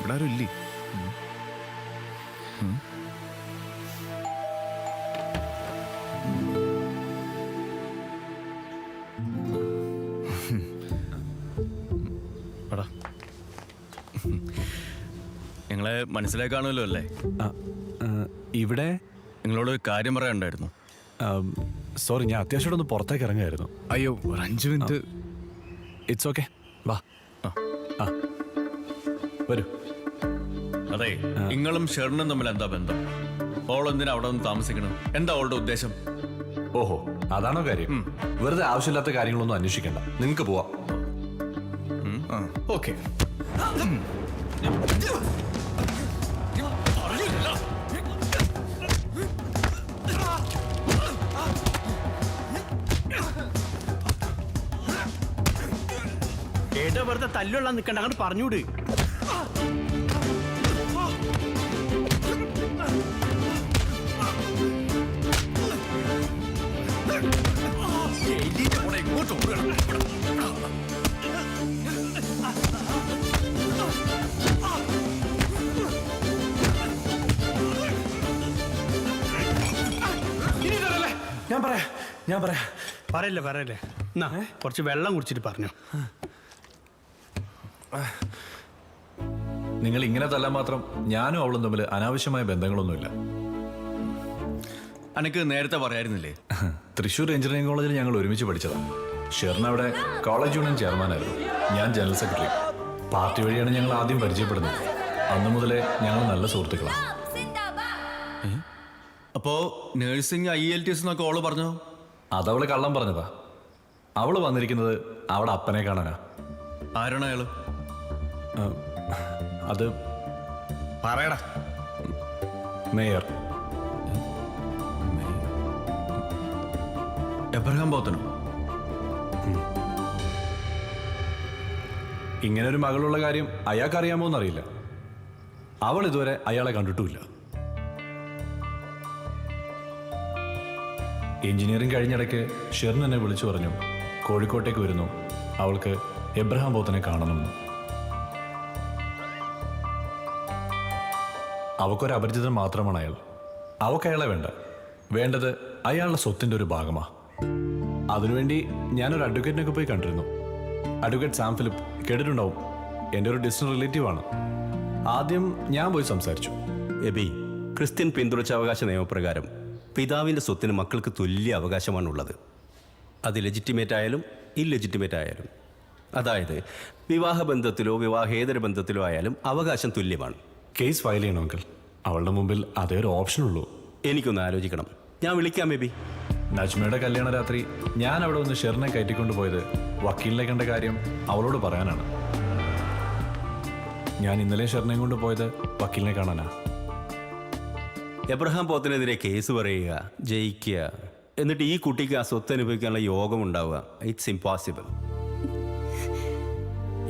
ഇവിടെ ആരും ഇല്ലേ? നിങ്ങളെ മനസ്സിലായി കാണുമല്ലോ അല്ലേ? ഇവിടെ നിങ്ങളോട് കാര്യം പറയാനുണ്ടായിരുന്നു. സോറി, ഞാൻ അത്യാവശ്യം ഒന്ന് പുറത്തേക്ക് ഇറങ്ങായിരുന്നു. അയ്യോ, ഒരു 5 മിനിറ്റ്. ഇറ്റ്സ് ഓക്കെ, വാ. ആ വരൂ. അതെ, നിങ്ങളും ഷെറിനും തമ്മിൽ എന്താ ബന്ധം? ഓൾ എന്തിനാ അവിടെ ഒന്ന് താമസിക്കണം? എന്താ അവളുടെ ഉദ്ദേശം? ഓഹോ, അതാണോ കാര്യം? വെറുതെ ആവശ്യമില്ലാത്ത കാര്യങ്ങളൊന്നും അന്വേഷിക്കണ്ട, നിങ്ങൾക്ക് പോവാം. ഓക്കെ. ഏട്ടോ വെറുതെ തല്ലുള്ള നിൽക്കണ്ട, അങ്ങോട്ട് പറഞ്ഞൂട്. ഞാൻ പറയാ പറയല്ലേ എന്നാ കുറച്ച് വെള്ളം കുടിച്ചിട്ട് പറഞ്ഞു. നിങ്ങൾ ഇങ്ങനെ തല്ലാൻ മാത്രം ഞാനും അവളും തമ്മിൽ അനാവശ്യമായ ബന്ധങ്ങളൊന്നുമില്ല. അനക്ക് നേരത്തെ പറയായിരുന്നില്ലേ? തൃശ്ശൂർ എഞ്ചിനീയറിംഗ് കോളേജിൽ ഞങ്ങൾ ഒരുമിച്ച് പഠിച്ചതാണ്. ഷെറിൻ അവിടെ കോളേജ് യൂണിയൻ ചെയർമാനായിരുന്നു, ഞാൻ ജനറൽ സെക്രട്ടറി. പാർട്ടി വഴിയാണ് ഞങ്ങൾ ആദ്യം പരിചയപ്പെടുന്നത്. അന്നു മുതലേ ഞങ്ങൾ നല്ല സുഹൃത്തുക്കളാണ്. അപ്പോ നഴ്സിംഗ് IELTS എന്നൊക്കെ ഓള് പറഞ്ഞോ? അതവള് കള്ളം പറഞ്ഞതാ. അവള് വന്നിരിക്കുന്നത് അവിടെ അപ്പനെ കാണാനാ. ആരാണ് അയാള്? അത് പറയടാ. മേയർ എബ്രഹാം പോത്തനോ? ഇങ്ങനെ ഒരു മകളുള്ള കാര്യം അയാൾക്കറിയാമോ എന്നറിയില്ല. അവൾ ഇതുവരെ അയാളെ കണ്ടിട്ടുമില്ല. എഞ്ചിനീയറിംഗ് കഴിഞ്ഞിടയ്ക്ക് ഷെറിൻ എന്നെ വിളിച്ചു പറഞ്ഞു, കോഴിക്കോട്ടേക്ക് വരുന്നു, അവൾക്ക് എബ്രഹാം പോത്തനെ കാണണമെന്ന്. അവക്കൊരു അപരിചിതൻ മാത്രമാണ് അയാൾ. അവൾക്ക് അയാളെ വേണ്ട, വേണ്ടത് അയാളുടെ സ്വത്തിൻ്റെ ഒരു ഭാഗമാണ്. അതിനുവേണ്ടി ഞാനൊരു അഡ്വക്കേറ്റിനൊക്കെ പോയി കണ്ടിരുന്നു. അഡ്വക്കേറ്റ് സാം ഫിലിപ്പ്, കേട്ടിട്ടുണ്ടാവും, എൻ്റെ ഒരു ഡിസ്റ്റന്റ് റിലേറ്റീവാണ്. ആദ്യം ഞാൻ പോയി സംസാരിച്ചു. എബി, ക്രിസ്ത്യൻ പിന്തുടർച്ചാവകാശ നിയമപ്രകാരം പിതാവിൻ്റെ സ്വത്തിന് മക്കൾക്ക് തുല്യ അവകാശമാണുള്ളത്. അത് ലെജിറ്റിമേറ്റ് ആയാലും ഇല്ലെജിറ്റിമേറ്റ് ആയാലും. അതായത് വിവാഹബന്ധത്തിലോ വിവാഹേതര ബന്ധത്തിലോ ആയാലും അവകാശം തുല്യമാണ്. കേസ് ഫയൽ ചെയ്യണം അങ്കിൾ. അവളുടെ മുമ്പിൽ അതേ ഒരു ഓപ്ഷനുള്ളൂ. എനിക്കൊന്ന് ആലോചിക്കണം. ഞാൻ വിളിക്കാം എബി. നജ്മയുടെ കല്യാണ രാത്രി ഞാൻ അവിടെ ഒന്ന് ഷെറിനെ കയറ്റിക്കൊണ്ടുപോയത് വക്കീലിനെ കണ്ട കാര്യം അവളോട് പറയാനാണ്. ഞാൻ ഇന്നലെ ഷെറിനെയും കൊണ്ട് പോയത് വക്കീലിനെ കാണാനാ. എബ്രഹാം പോത്തിനെതിരെ കേസ് പറയുക, ജയിക്കുക, എന്നിട്ട് ഈ കുട്ടിക്ക് ആ സ്വത്ത് അനുഭവിക്കാനുള്ള യോഗം ഉണ്ടാവുക, ഇറ്റ്സ് ഇംപോസിബിൾ.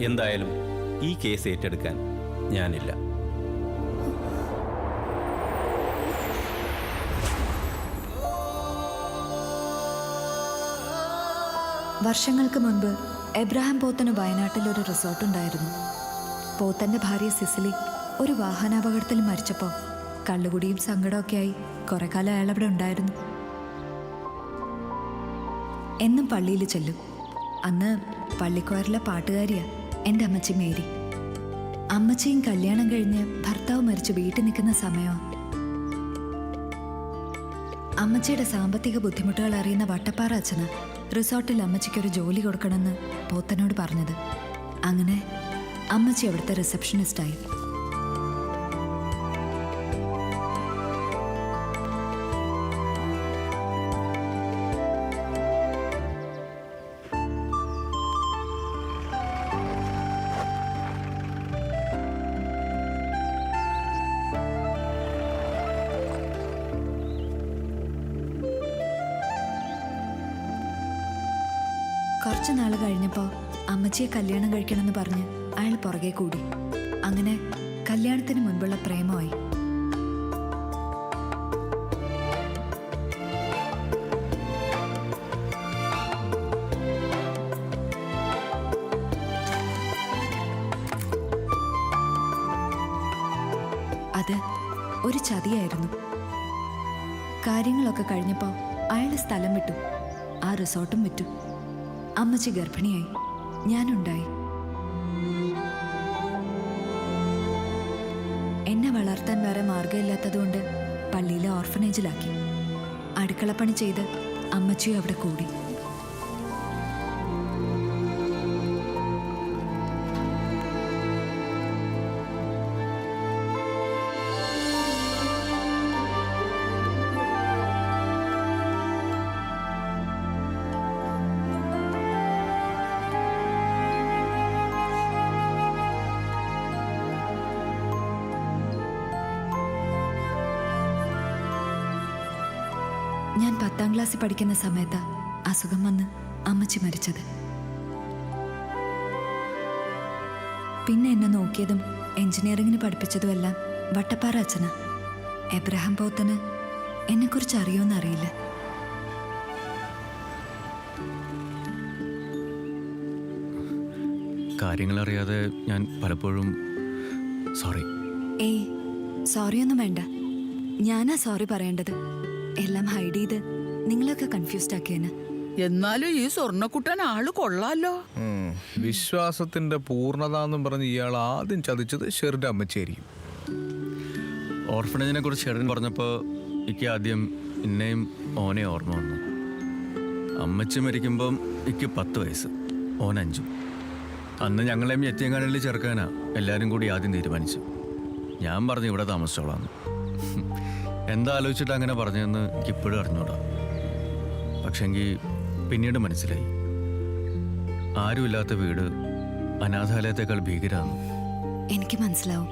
എന്തായാലും ഈ കേസ് ഏറ്റെടുക്കാൻ ഞാനില്ല. വർഷങ്ങൾക്ക് മുൻപ് എബ്രഹാം പോത്തന് വയനാട്ടിൽ ഒരു റിസോർട്ടുണ്ടായിരുന്നു. പോത്തൻ്റെ ഭാര്യ സിസിലി ഒരു വാഹനാപകടത്തിൽ മരിച്ചപ്പോൾ കള്ളുകുടിയും സങ്കടമൊക്കെ ആയി കുറെ കാലം അയാളവിടെ ഉണ്ടായിരുന്നു. എന്നും പള്ളിയിൽ ചെല്ലും. അന്ന് പള്ളിക്കോറിലെ പാട്ടുകാരിയാ എൻ്റെ അമ്മച്ചി മേരി. അമ്മച്ചിയും കല്യാണം കഴിഞ്ഞ് ഭർത്താവ് മരിച്ച് വീട്ടിൽ നിൽക്കുന്ന സമയമാണ്. അമ്മച്ചിയുടെ സാമ്പത്തിക ബുദ്ധിമുട്ടുകൾ അറിയുന്ന വട്ടപ്പാറ അച്ഛന് റിസോർട്ടിൽ അമ്മച്ചിക്കൊരു ജോലി കൊടുക്കണമെന്ന് പോത്തനോട് പറഞ്ഞത്. അങ്ങനെ അമ്മച്ചി അവിടുത്തെ റിസപ്ഷനിസ്റ്റായി. കുറച്ച് നാൾ കഴിഞ്ഞപ്പോൾ അമ്മച്ചിയെ കല്യാണം കഴിക്കണമെന്ന് പറഞ്ഞ് അയാൾ പുറകെ കൂടി. അങ്ങനെ കല്യാണത്തിന് മുൻപുള്ള പ്രേമമായി. ഒരു ചതിയായിരുന്നു. കാര്യങ്ങളൊക്കെ കഴിഞ്ഞപ്പോൾ അയാൾ സ്ഥലം വിട്ടു, ആ റിസോർട്ടും വിറ്റു. അമ്മച്ചി ഗർഭിണിയായി, ഞാനുണ്ടായി. എന്നെ വളർത്താൻ വേറെ മാർഗമില്ലാത്തതുകൊണ്ട് പള്ളിയിലെ ഓർഫനേജിലാക്കി. അടുക്കളപ്പണി ചെയ്ത് അമ്മച്ചിയും അവിടെ കൂടി. ഞാൻ 10ാം ക്ലാസ്സിൽ പഠിക്കുന്ന സമയത്ത് അസുഖം വന്ന് അമ്മച്ചി മരിച്ചത്. പിന്നെ എന്നെ നോക്കിയതും എഞ്ചിനീയറിങ്ങിന് പഠിപ്പിച്ചതുമെല്ലാം വട്ടപ്പാറ അച്ഛനാ. എബ്രഹാം പോത്തന് എന്നെക്കുറിച്ച് അറിയുമെന്നറിയില്ല. കാര്യങ്ങളറിയാതെ ഞാൻ പലപ്പോഴും സോറി. ഏയ്, സോറിയൊന്നും വേണ്ട. ഞാനാ സോറി പറയേണ്ടത്. എല്ലാം ഹൈഡ് ചെയ്ത് നിങ്ങളൊക്കെ കൺഫ്യൂസ്ഡ് ആക്കിയേന്. എന്നാലും ഈ സ്വർണ്ണക്കുട്ടൻ ആള് കൊള്ളാലോ. വിശ്വാസത്തിന്റെ പൂർണ്ണത എന്നും പറഞ്ഞ് ഇയാൾ ആദ്യം ചതിച്ചത് ഷെറിന്റെ അമ്മച്ചായിരിക്കും. ഓർഫണേജിനെ കുറിച്ച് ഷെറിൻ പറഞ്ഞപ്പോൾ എനിക്ക് ആദ്യം എന്നെയും ഓനെ ഓർമ്മ വന്നു. അമ്മച്ചി മരിക്കുമ്പം എനിക്ക് 10 വയസ്സ്, ഓൻ 5. അന്ന് ഞങ്ങളെയും യത്തീംഖാനയിൽ ചേർക്കാനാ എല്ലാവരും കൂടി ആദ്യം തീരുമാനിച്ചു. ഞാൻ പറഞ്ഞു ഇവിടെ താമസിച്ചോളാന്ന്. എന്താ ആലോചിച്ചിട്ട് അങ്ങനെ പറഞ്ഞതെന്ന് എനിക്ക് ഇപ്പോഴും അറിഞ്ഞൂടാ. പക്ഷെങ്കിൽ പിന്നീട് മനസ്സിലായി, ആരുമില്ലാത്ത വീട് അനാഥാലയത്തേക്കാൾ ഭീകരമാണ്. എനിക്ക് മനസ്സിലാവും.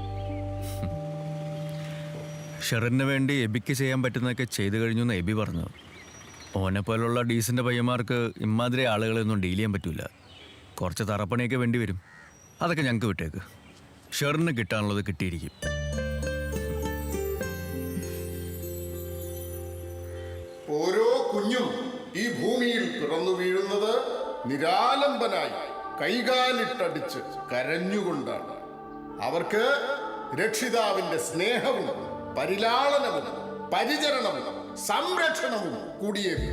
ഷെറിന് വേണ്ടി എബിക്ക് ചെയ്യാൻ പറ്റുന്നതൊക്കെ ചെയ്തു കഴിഞ്ഞു എന്ന് എബി പറഞ്ഞു. ഓനെ പോലുള്ള ഡീസൻ്റ് പയ്യന്മാർക്ക് ഇമാതിരി ആളുകളെയൊന്നും ഡീൽ ചെയ്യാൻ പറ്റില്ല. കുറച്ച് തറപ്പണിയൊക്കെ വേണ്ടി വരും. അതൊക്കെ ഞങ്ങൾക്ക് വിട്ടേക്ക്. ഷെറിന് കിട്ടാനുള്ളത് കിട്ടിയിരിക്കും. ഓരോ കുഞ്ഞും ഈ ഭൂമിയിൽ പിറന്നു വീഴുന്നത് നിരാലംബനായി കൈകാലിട്ടടിച്ച് കരഞ്ഞുകൊണ്ടാണ്. അവർക്ക് രക്ഷിതാവിന്റെ സ്നേഹവും പരിലാളനവും പരിചരണവും സംരക്ഷണവും കൂടിയേറി.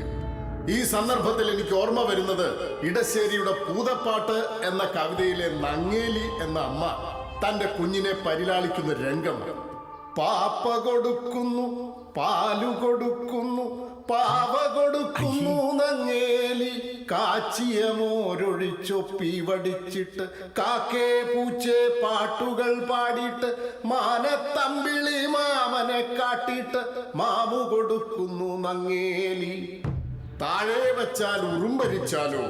ഈ സന്ദർഭത്തിൽ എനിക്ക് ഓർമ്മ വരുന്നത് ഇടശ്ശേരിയുടെ പൂതപ്പാട്ട് എന്ന കവിതയിലെ നങ്ങേലി എന്ന അമ്മ തന്റെ കുഞ്ഞിനെ പരിലാളിക്കുന്ന രംഗമാണ്. പാപ്പ കൊടുക്കുന്നു, പാലു കൊടുക്കുന്നു, പാവ കൊടുക്കുന്നു നങ്ങേലി, കാച്ചിയ മോരൊഴിച്ചൊപ്പി വടിച്ചിട്ട് കാക്കേ പൂച്ചേ പാട്ടുകൾ പാടിയിട്ട് മാനത്തമ്പിളി മാമനെ കാട്ടിയിട്ട് മാമു കൊടുക്കുന്നു നങ്ങേലി. താഴെ വെച്ചാൽ ഉറുമ്പരിച്ചാലോ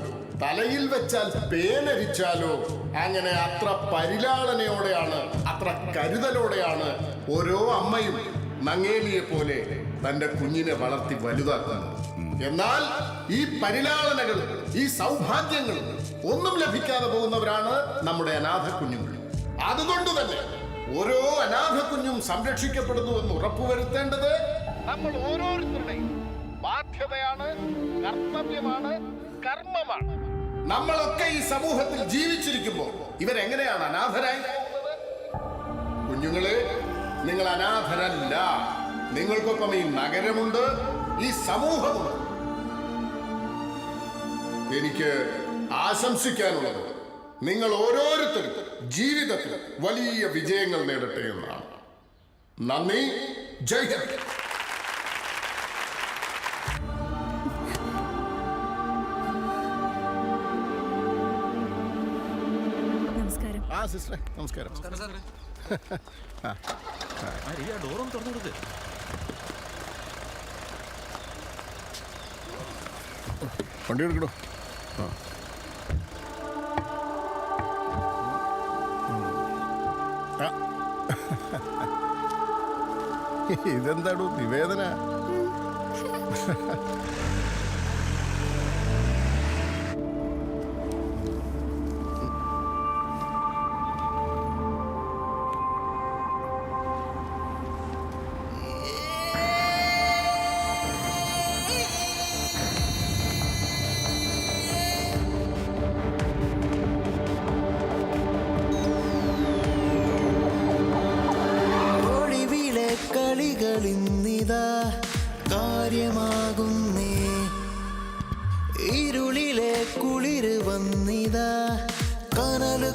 തലയിൽ വെച്ചാൽ പേനരിച്ചാലോ അങ്ങനെ അത്ര പരിലാളനയോടെയാണ്, അത്ര കരുതലോടെയാണ് ഓരോ അമ്മയും നങ്ങേലിയെ പോലെ തന്റെ കുഞ്ഞിനെ വളർത്തി വലുതാക്കുന്നത്. എന്നാൽ ഈ പരിലാളനകൾ, ഈ സൗഭാഗ്യങ്ങൾ ഒന്നും ലഭിക്കാതെ പോകുന്നവരാണ് നമ്മുടെ അനാഥ കുഞ്ഞുങ്ങൾ. അതുകൊണ്ട് തന്നെ ഓരോ അനാഥ കുഞ്ഞും സംരക്ഷിക്കപ്പെടുന്നുവെന്ന് ഉറപ്പുവരുത്തേണ്ടത് നമ്മൾ ഓരോരുത്തരുടെയും ബാധ്യതയാണ്, കർത്തവ്യമാണ്, കർമ്മമാണ്. നമ്മളൊക്കെ ഈ സമൂഹത്തിൽ ജീവിച്ചിരിക്കുമ്പോൾ ഇവരെങ്ങനെയാണ് അനാഥരായി പോകുന്നത്? കുഞ്ഞുങ്ങളെ, നിങ്ങൾ അനാഥരല്ല. നിങ്ങൾക്കൊപ്പം ഈ നഗരമുണ്ട്, ഈ സമൂഹമുണ്ട്. എനിക്ക് ആശംസിക്കാനുള്ളത് നിങ്ങൾ ഓരോരുത്തരും ജീവിതത്തിൽ വലിയ വിജയങ്ങൾ നേടട്ടെ എന്നാണ്. നന്ദി. ജയ് ഹിന്ദ്. നമസ്കാരം. സിസ്റ്ററെ നമസ്കാരം. വണ്ടി എടുക്കണോ? ഇതെന്താടോ നിവേദന? കളി ഇന്നിതാ കാര്യമാകുന്നേ ഇരുളിലെ കുളിര് വന്നിതാ കനല്